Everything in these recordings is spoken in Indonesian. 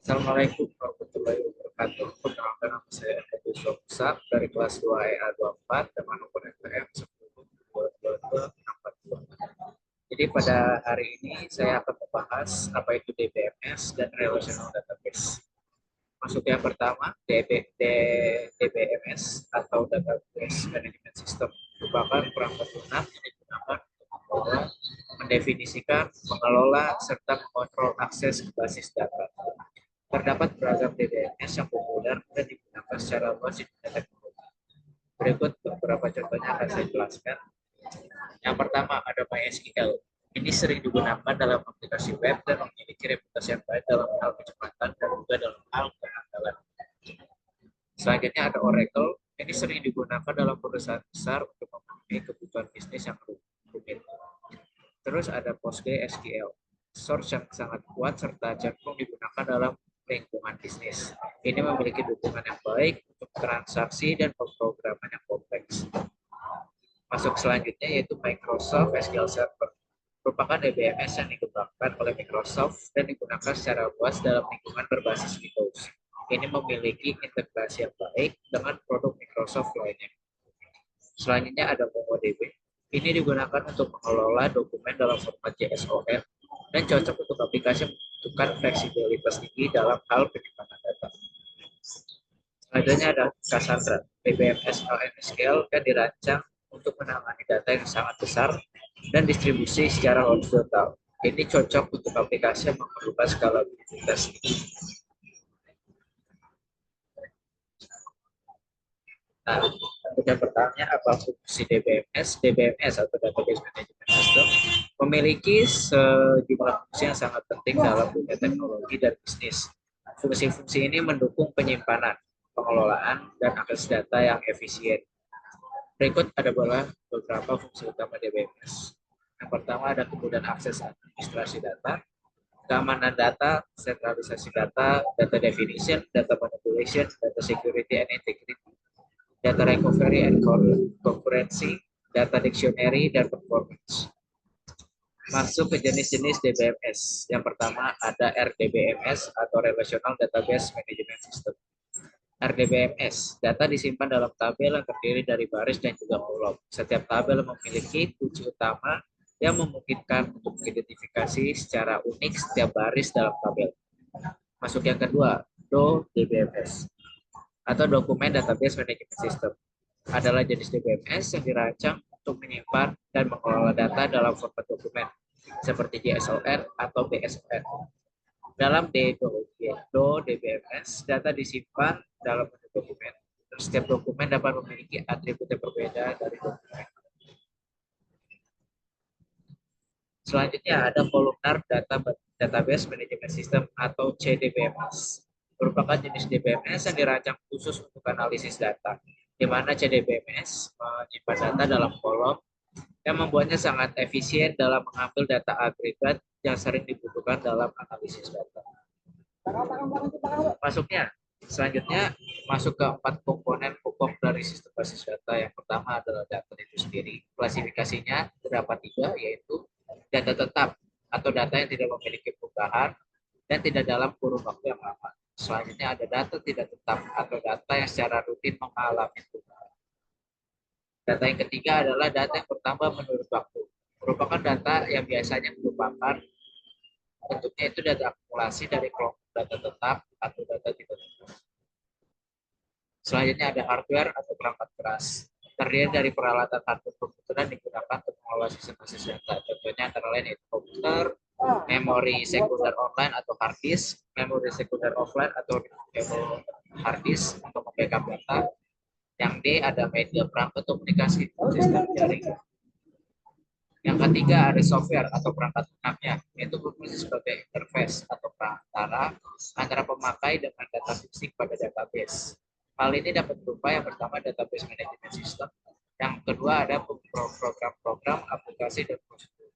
Assalamualaikum warahmatullahi wabarakatuh. Perkenalkan nama saya Edi Soksa dari kelas 2 EA 24 dengan nomor STM 10.222.642. Jadi pada hari ini saya akan membahas apa itu DBMS dan Relational Database. Masuk yang pertama, DBMS atau Database Management System merupakan perangkat lunak yang digunakan untuk mendefinisikan, mengelola, serta mengontrol akses ke basis data. Terdapat beragam DBMS yang populer dan digunakan secara luas di dunia teknologi. Berikut beberapa contohnya akan saya jelaskan. Yang pertama ada MySQL. Ini sering digunakan dalam aplikasi web dan memiliki reputasi yang baik dalam hal kecepatan dan juga dalam hal kehandalan. Selanjutnya ada Oracle. Ini sering digunakan dalam perusahaan besar untuk memenuhi kebutuhan bisnis yang rumit. Terus ada PostgreSQL. Source yang sangat kuat serta cenderung digunakan dalam lingkungan bisnis. Ini memiliki dukungan yang baik untuk transaksi dan pemrograman yang kompleks. Masuk selanjutnya yaitu Microsoft SQL Server. Merupakan DBMS yang dikembangkan oleh Microsoft dan digunakan secara luas dalam lingkungan berbasis Windows. Ini memiliki integrasi yang baik dengan produk Microsoft lainnya. Selanjutnya ada MongoDB. Ini digunakan untuk mengelola dokumen dalam format JSON dan cocok untuk aplikasi yang membutuhkan fleksibilitas tinggi dalam hal penyimpanan data. Selanjutnya ada Cassandra. DBMS NoSQL dan dirancang untuk menangani data yang sangat besar dan distribusi secara horizontal. Ini cocok untuk aplikasi yang memerlukan skalabilitas tinggi. Nah, kemudian pertanyaannya apa fungsi DBMS? DBMS atau Database Management System memiliki sejumlah fungsi yang sangat penting dalam dunia teknologi dan bisnis. Fungsi-fungsi ini mendukung penyimpanan, pengelolaan, dan akses data yang efisien. Berikut ada beberapa fungsi utama DBMS. Yang pertama ada kemudahan akses administrasi data, keamanan data, sentralisasi data, data definition, data manipulation, data security and integrity, data recovery and concurrency, data dictionary, dan performance. Masuk ke jenis-jenis DBMS. Yang pertama ada RDBMS atau Relational Database Management System. RDBMS, data disimpan dalam tabel yang terdiri dari baris dan juga kolom. Setiap tabel memiliki kunci utama yang memungkinkan untuk mengidentifikasi secara unik setiap baris dalam tabel. Masuk yang kedua, DBMS atau Document Database Management System. Adalah jenis DBMS yang dirancang untuk menyimpan dan mengelola data dalam format dokumen seperti JSON atau BSON. Dalam DBMS, data disimpan dalam bentuk dokumen. Setiap dokumen dapat memiliki atribut yang berbeda dari dokumen. Selanjutnya ada Columnar Database Management System atau CDBMS. Merupakan jenis DBMS yang dirancang khusus untuk analisis data, di mana CDBMS menyimpan data dalam kolom yang membuatnya sangat efisien dalam mengambil data agregat yang sering dibutuhkan dalam analisis data. Selanjutnya masuk ke 4 komponen pokok dari sistem basis data. Yang pertama adalah data itu sendiri. Klasifikasinya terdapat 3, yaitu data tetap atau data yang tidak memiliki perubahan dan tidak dalam kurun waktu yang lama. Selanjutnya ada data tidak tetap atau data yang secara rutin mengalami perubahan. Data yang ketiga adalah data yang bertambah menurut waktu. Merupakan data yang biasanya merupakan bentuknya itu data akumulasi dari kelompok data tetap atau data tidak tetap. Selanjutnya ada hardware atau perangkat keras. Terdiri dari peralatan hardware komputer yang digunakan untuk mengelola sistem basis data. Contohnya antara lain yaitu komputer, memori sekunder online atau hard disk, memori sekunder offline atau hard disk untuk membackup data. Yang D ada media perangkat komunikasi sistem jaring. Yang ketiga ada software atau perangkat lunaknya, yaitu berfungsi sebagai interface atau perantara antara pemakai dengan data fisik pada database. Hal ini dapat berupa yang pertama database management system, yang kedua ada program-program, aplikasi, dan prosedur.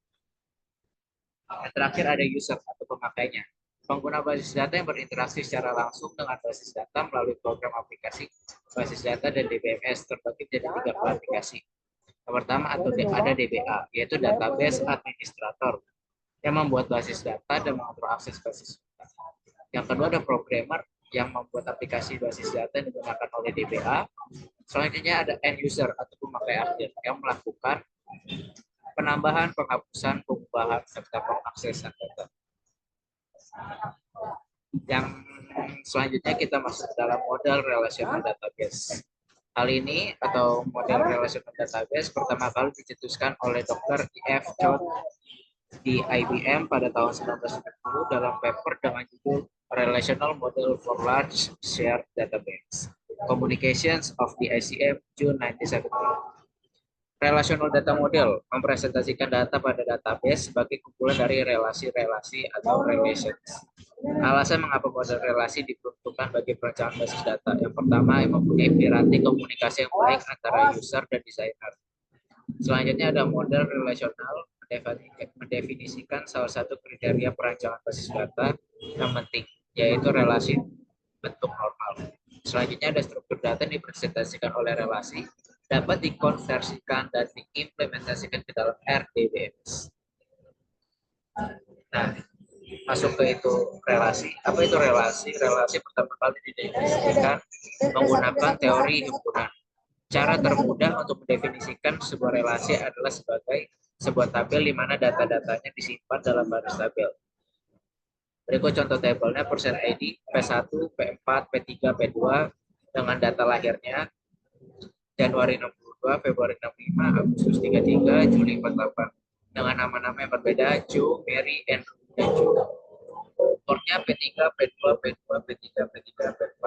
Yang terakhir ada user atau pemakainya. Pengguna basis data yang berinteraksi secara langsung dengan basis data melalui program aplikasi, basis data, dan DBMS terbagi menjadi 3 klasifikasi. Yang pertama ada DBA, yaitu Database Administrator, yang membuat basis data dan mengatur akses basis data. Yang kedua ada programmer yang membuat aplikasi basis data yang digunakan oleh DBA. Selanjutnya ada end user atau pemakai akhir yang melakukan penambahan, penghapusan, pengubahan, serta pengaksesan data. Yang selanjutnya kita masuk ke dalam model relational database. Hal ini atau model relational database pertama kali dicetuskan oleh Dr. E.F. Chou di IBM pada tahun 1990 dalam paper dengan judul Relational Model for Large Shared Database, Communications of the ICM, June 1970. Relational data model mempresentasikan data pada database sebagai kumpulan dari relasi-relasi atau relations. Alasan mengapa model relasi diperuntukkan bagi perencanaan basis data. Yang pertama, yang mempunyai piranti komunikasi yang baik antara user dan desainer. Selanjutnya ada model relasional mendefinisikan salah satu kriteria perancangan basis data yang penting, yaitu relasi bentuk normal. Selanjutnya ada struktur data yang dipresentasikan oleh relasi, dapat dikonversikan dan diimplementasikan ke dalam RDBMS. Nah, masuk ke itu relasi. Apa itu relasi? Relasi pertama kali didefinisikan menggunakan teori himpunan. Cara termudah untuk mendefinisikan sebuah relasi adalah sebagai sebuah tabel di mana data-datanya disimpan dalam baris tabel. Berikut contoh tabelnya: persen ID, P1, P4, P3, P2 dengan data lahirnya Januari 62, Februari 65, Agustus 33, Juli 48 dengan nama-nama yang berbeda: Joe, Mary, Andrew, dan Joe. Portnya P3, P2, P2, P3, P3, P4,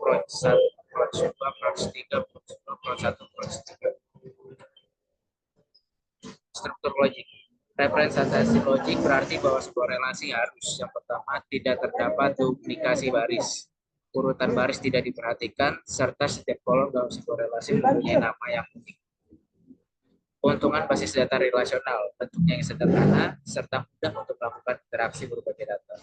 Prod 1, Prod 2, Prod 3, Prod 2, Prod 1, Prod 3. Struktur logik. Representasi logik berarti bahwa sebuah relasi harus yang pertama tidak terdapat duplikasi baris. Urutan baris tidak diperhatikan, serta setiap kolom dalam sebuah relasi mempunyai nama yang unik. Keuntungan basis data relasional, bentuknya yang sederhana, serta mudah untuk melakukan interaksi berbagai data.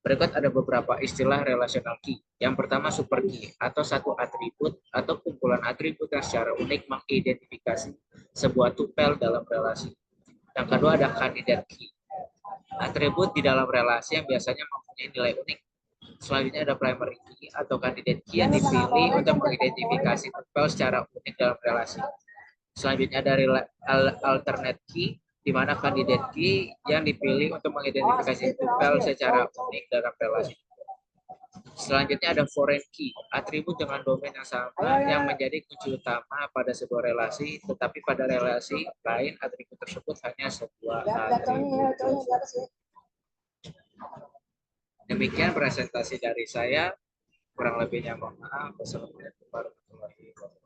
Berikut ada beberapa istilah relational key. Yang pertama super key, atau satu atribut atau kumpulan atribut yang secara unik mengidentifikasi sebuah tupel dalam relasi. Yang kedua ada candidate key, atribut di dalam relasi yang biasanya mempunyai nilai unik. Selanjutnya ada primary key atau candidate key yang dipilih untuk mengidentifikasi tupel secara unik dalam relasi. Selanjutnya ada alternate key, di mana candidate key yang dipilih untuk mengidentifikasi tupel secara unik dalam relasi. Selanjutnya ada foreign key, atribut dengan domain yang sama yang menjadi kunci utama pada sebuah relasi, tetapi pada relasi lain atribut tersebut hanya sebuah atribut. Demikian presentasi dari saya, kurang lebihnya mohon maaf. Wassalamualaikum warahmatullahi wabarakatuh.